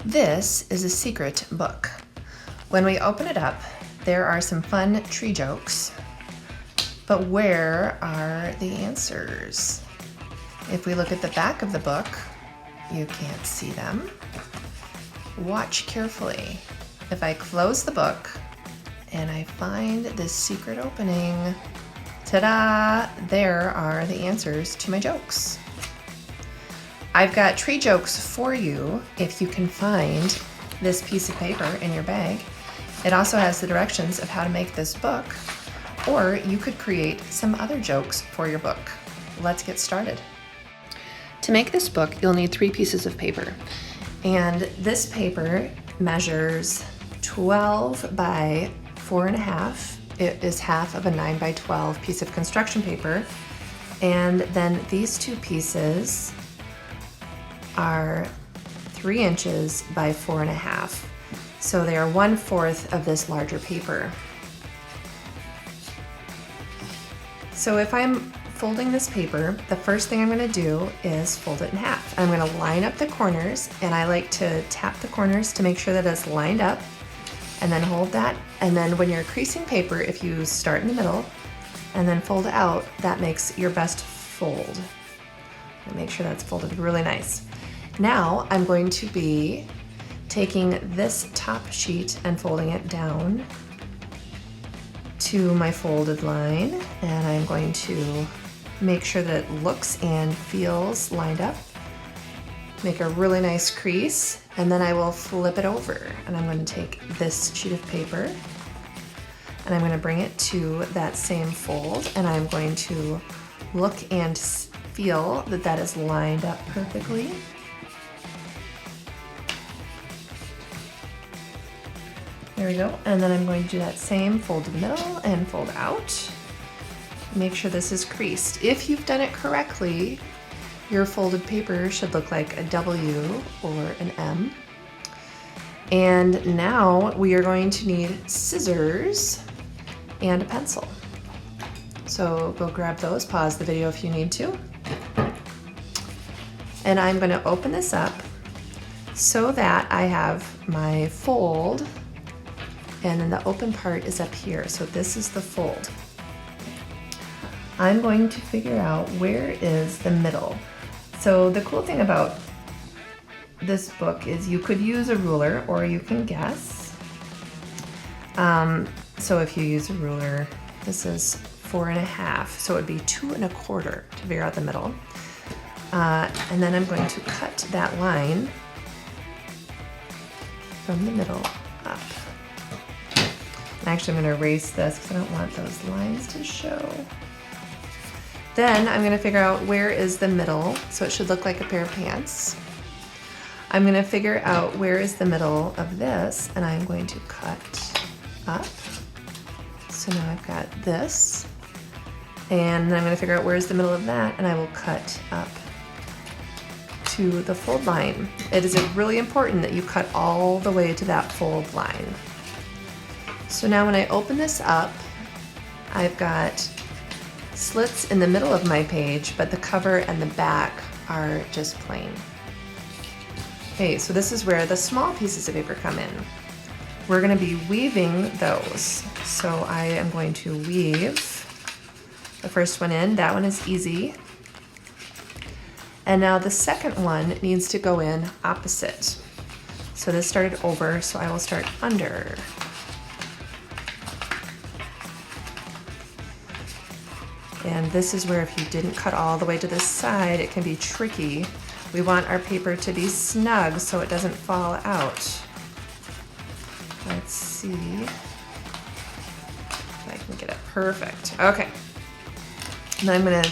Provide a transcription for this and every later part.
This is a secret book. When we open it up, there are some fun tree jokes, but where are the answers? If we look at the back of the book, you can't see them. Watch carefully. If I close the book and I find this secret opening, ta-da! There are the answers to my jokes. I've got tree jokes for you if you can find this piece of paper in your bag. It also has the directions of how to make this book, or you could create some other jokes for your book. Let's get started. To make this book, you'll need 3 pieces of paper. And this paper measures 12 by 4.5. It is half of a 9 by 12 piece of construction paper. And then these 2 pieces are 3 inches by 4.5. So they are 1/4 of this larger paper. So if I'm folding this paper, the first thing I'm going to do is fold it in half. I'm going to line up the corners, and I like to tap the corners to make sure that it's lined up, and then hold that. And then when you're creasing paper, if you start in the middle and then fold out, that makes your best fold. And make sure that's folded really nice. Now I'm going to be taking this top sheet and folding it down to my folded line, and I'm going to make sure that it looks and feels lined up. Make a really nice crease, and then I will flip it over, and I'm going to take this sheet of paper and I'm going to bring it to that same fold, and I'm going to look and feel that that is lined up perfectly. There we go, and then I'm going to do that same fold to the middle and fold out. Make sure this is creased. If you've done it correctly, your folded paper should look like a W or an M. And now we are going to need scissors and a pencil. So go grab those, pause the video if you need to. And I'm going to open this up so that I have my fold, and then the open part is up here. So this is the fold. I'm going to figure out where is the middle. So the cool thing about this book is you could use a ruler or you can guess. So if you use a ruler, this is 4.5, so it would be 2 1/4 to figure out the middle. And then I'm going to cut that line from the middle up. Actually, I'm going to erase this because I don't want those lines to show. Then I'm going to figure out where is the middle, so it should look like a pair of pants. I'm going to figure out where is the middle of this, and I'm going to cut up. So now I've got this, and then I'm going to figure out where is the middle of that, and I will cut up to the fold line. It is really important that you cut all the way to that fold line. So now when I open this up, I've got slits in the middle of my page, but the cover and the back are just plain. Okay, so this is where the small pieces of paper come in. We're going to be weaving those. So I am going to weave the first one in. That one is easy. And now the second one needs to go in opposite. So this started over, so I will start under. And this is where if you didn't cut all the way to this side, it can be tricky. We want our paper to be snug so it doesn't fall out. Let's see if I can get it perfect. Okay. And I'm gonna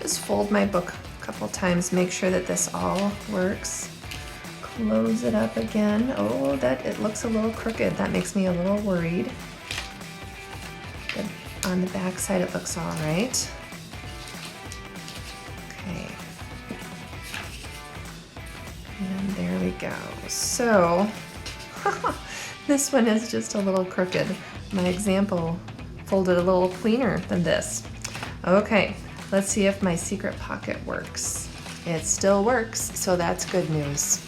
just fold my book a couple times, make sure that this all works. Close it up again. Oh, that it looks a little crooked. That makes me a little worried. On the back side, it looks all right. Okay. And there we go. So, this one is just a little crooked. My example folded a little cleaner than this. Okay, let's see if my secret pocket works. It still works, so that's good news.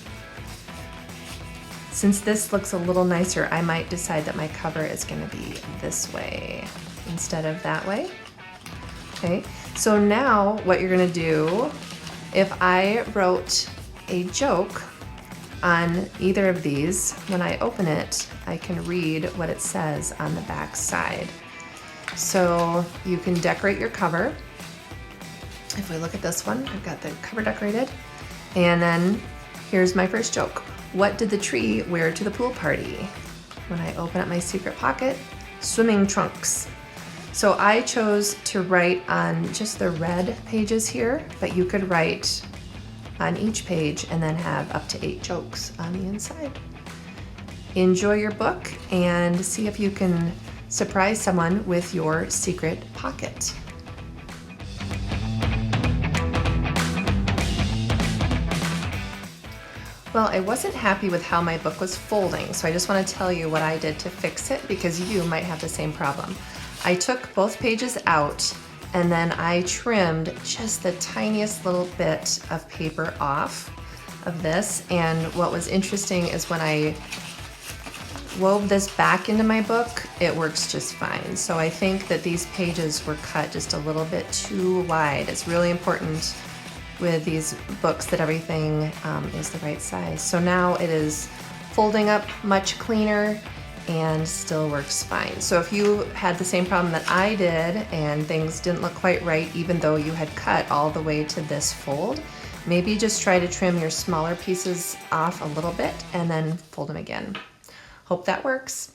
Since this looks a little nicer, I might decide that my cover is going to be this way instead of that way. Okay, so now what you're going to do, if I wrote a joke on either of these, when I open it, I can read what it says on the back side. So you can decorate your cover. If we look at this one, I've got the cover decorated. And then here's my first joke. What did the tree wear to the pool party? When I open up my secret pocket, swimming trunks. So I chose to write on just the red pages here, but you could write on each page and then have up to 8 jokes on the inside. Enjoy your book and see if you can surprise someone with your secret pocket. Well, I wasn't happy with how my book was folding, so I just want to tell you what I did to fix it because you might have the same problem. I took both pages out and then I trimmed just the tiniest little bit of paper off of this, and what was interesting is when I wove this back into my book, it works just fine. So I think that these pages were cut just a little bit too wide. It's really important with these books that everything is the right size. So now it is folding up much cleaner and still works fine. So if you had the same problem that I did and things didn't look quite right even though you had cut all the way to this fold, maybe just try to trim your smaller pieces off a little bit and then fold them again. Hope that works.